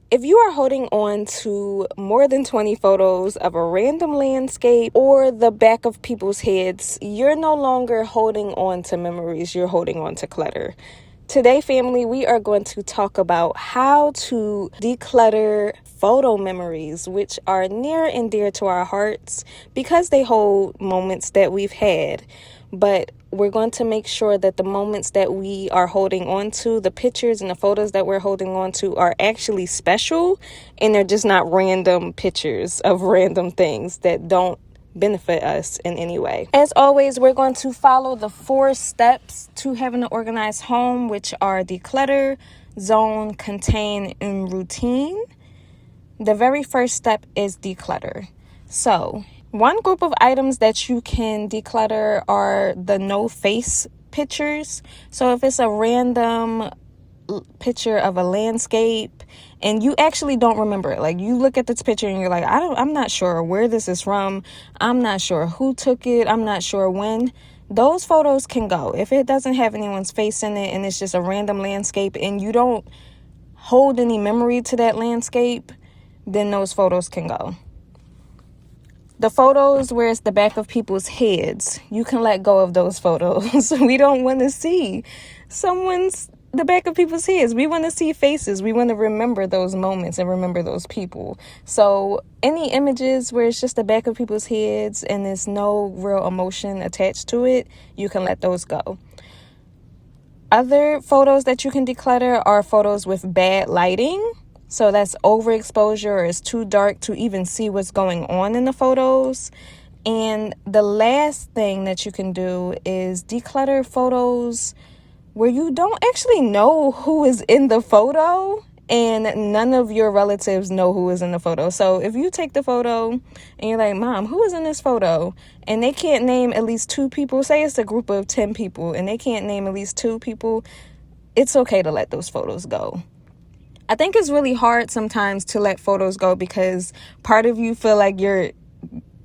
If you are holding on to more than 20 photos of a random landscape or the back of people's heads, you're no longer holding on to memories, you're holding on to clutter. Today, family, we are going to talk about how to declutter photo memories, which are near and dear to our hearts because they hold moments that we've had. But we're going to make sure that the moments that we are holding on to, the pictures and the photos that we're holding on to, are actually special and they're just not random pictures of random things that don't benefit us in any way. As always, we're going to follow the 4 steps to having an organized home, which are declutter, zone, contain, and routine. The very first step is declutter. So, one group of items that you can declutter are the no face pictures. So if it's a random picture of a landscape and you actually don't remember it, like you look at this picture and you're like, I'm not sure where this is from, I'm not sure who took it, I'm not sure when, those photos can go. If it doesn't have anyone's face in it and it's just a random landscape and you don't hold any memory to that landscape, then those photos can go. The photos where it's the back of people's heads, you can let go of those photos. We don't want to see the back of people's heads. We want to see faces. We want to remember those moments and remember those people. So any images where it's just the back of people's heads and there's no real emotion attached to it, you can let those go. Other photos that you can declutter are photos with bad lighting. So that's overexposure or it's too dark to even see what's going on in the photos. And the last thing that you can do is declutter photos where you don't actually know who is in the photo and none of your relatives know who is in the photo. So if you take the photo and you're like, Mom, who is in this photo? And they can't name at least 2 people. Say it's a group of 10 people and they can't name at least 2 people. It's okay to let those photos go. I think it's really hard sometimes to let photos go because part of you feel like you're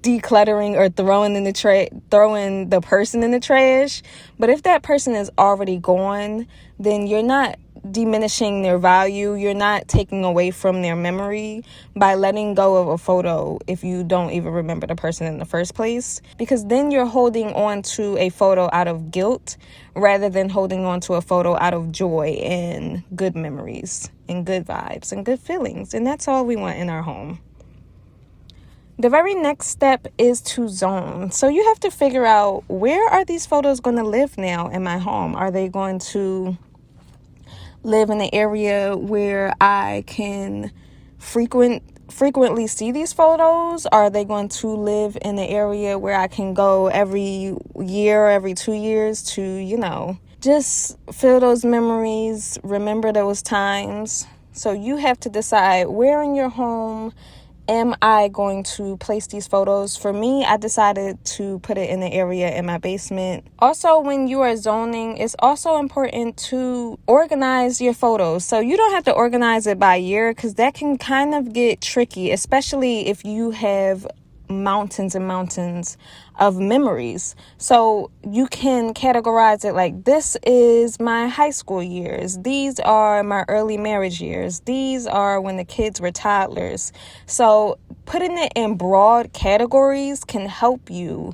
decluttering or throwing the person in the trash. But if that person is already gone, then you're not diminishing their value. You're not taking away from their memory by letting go of a photo if you don't even remember the person in the first place, because then you're holding on to a photo out of guilt rather than holding on to a photo out of joy and good memories and good vibes and good feelings. And that's all we want in our home. The very next step is to zone. So you have to figure out, where are these photos going to live now in my home? Are they going to live in the area where I can frequently see these photos? Are they going to live in the area where I can go every year or every 2 years to, just feel those memories, remember those times? So you have to decide, where in your home am I going to place these photos? For me, I decided to put it in the area in my basement. Also, when you are zoning, it's also important to organize your photos. So you don't have to organize it by year because that can kind of get tricky, especially if you have mountains and mountains of memories. So you can categorize it like, this is my high school years, these are my early marriage years, these are when the kids were toddlers. So putting it in broad categories can help you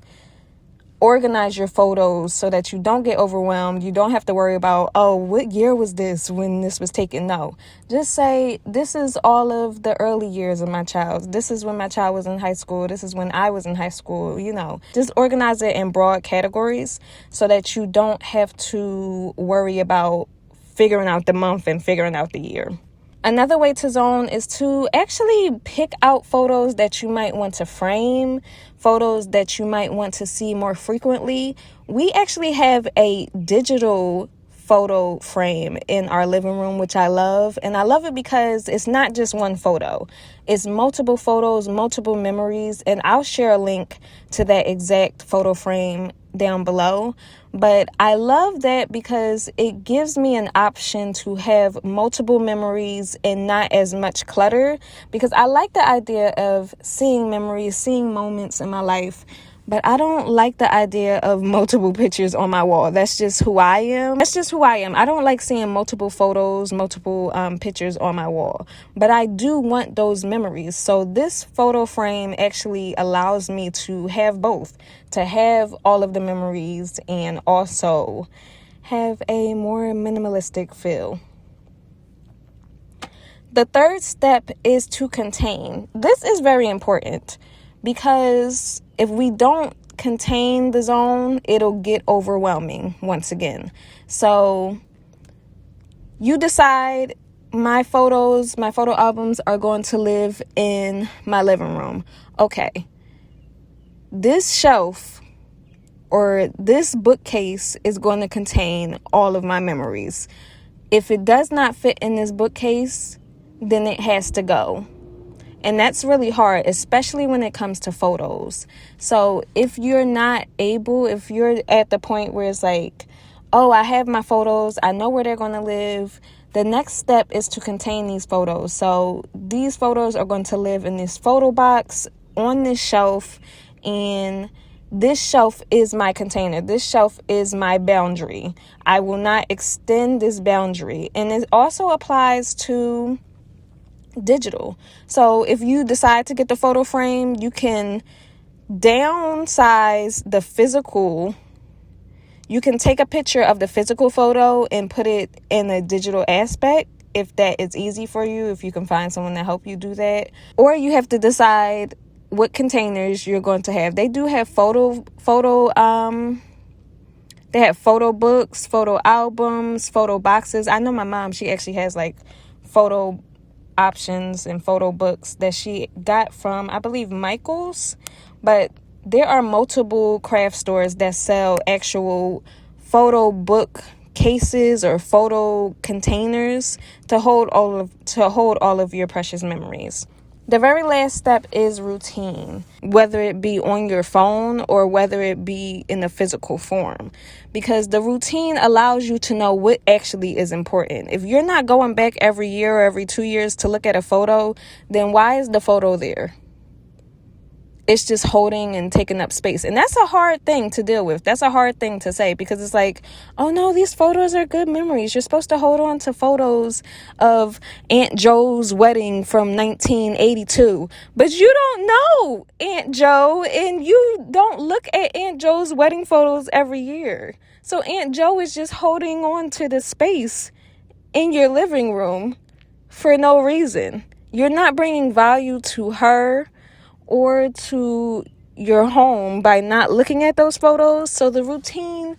organize your photos so that you don't get overwhelmed. You don't have to worry about, what year was this when this was taken? No, just say, this is all of the early years of my child. This is when my child was in high school. This is when I was in high school. Just organize it in broad categories so that you don't have to worry about figuring out the month and figuring out the year. Another way to zone is to actually pick out photos that you might want to frame, photos that you might want to see more frequently. We actually have a digital photo frame in our living room, which I love. And I love it because it's not just one photo. It's multiple photos, multiple memories. And I'll share a link to that exact photo frame down below. But I love that because it gives me an option to have multiple memories and not as much clutter, because I like the idea of seeing memories, seeing moments in my life, But I don't like the idea of multiple pictures on my wall. That's just who I am. I don't like seeing multiple photos, multiple pictures on my wall. But I do want those memories. So this photo frame actually allows me to have both. To have all of the memories and also have a more minimalistic feel. The third step is to contain. This is very important because if we don't contain the zone, it'll get overwhelming once again. So you decide my photo albums are going to live in my living room. Okay. This shelf or this bookcase is going to contain all of my memories. If it does not fit in this bookcase, then it has to go. And that's really hard, especially when it comes to photos. So if you're at the point where it's like, oh, I have my photos, I know where they're going to live, the next step is to contain these photos. So these photos are going to live in this photo box on this shelf, and this shelf is my container. This shelf is my boundary. I will not extend this boundary. And it also applies to digital. So if you decide to get the photo frame, you can downsize the physical. You can take a picture of the physical photo and put it in a digital aspect if that is easy for you, if you can find someone to help you do that. Or you have to decide what containers you're going to have. They do have they have photo books, photo albums, photo boxes. I know my mom, she actually has like photo options and photo books that she got from, I believe, Michael's. But there are multiple craft stores that sell actual photo book cases or photo containers to hold all of your precious memories. The very last step is routine, whether it be on your phone or whether it be in a physical form, because the routine allows you to know what actually is important. If you're not going back every year or every 2 years to look at a photo, then why is the photo there? It's just holding and taking up space. And that's a hard thing to deal with. That's a hard thing to say, because it's like, oh no, these photos are good memories. You're supposed to hold on to photos of Aunt Joe's wedding from 1982. But you don't know Aunt Joe, and you don't look at Aunt Joe's wedding photos every year. So Aunt Joe is just holding on to the space in your living room for no reason. You're not bringing value to her or to your home by not looking at those photos. So the routine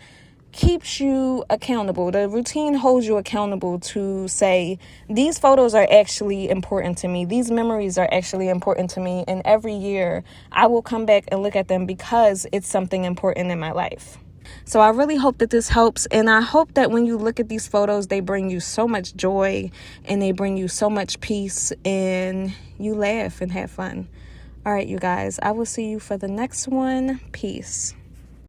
keeps you accountable. The routine holds you accountable to say, these photos are actually important to me. These memories are actually important to me. And every year I will come back and look at them because it's something important in my life. So I really hope that this helps. And I hope that when you look at these photos, they bring you so much joy and they bring you so much peace and you laugh and have fun. All right, you guys, I will see you for the next one. Peace.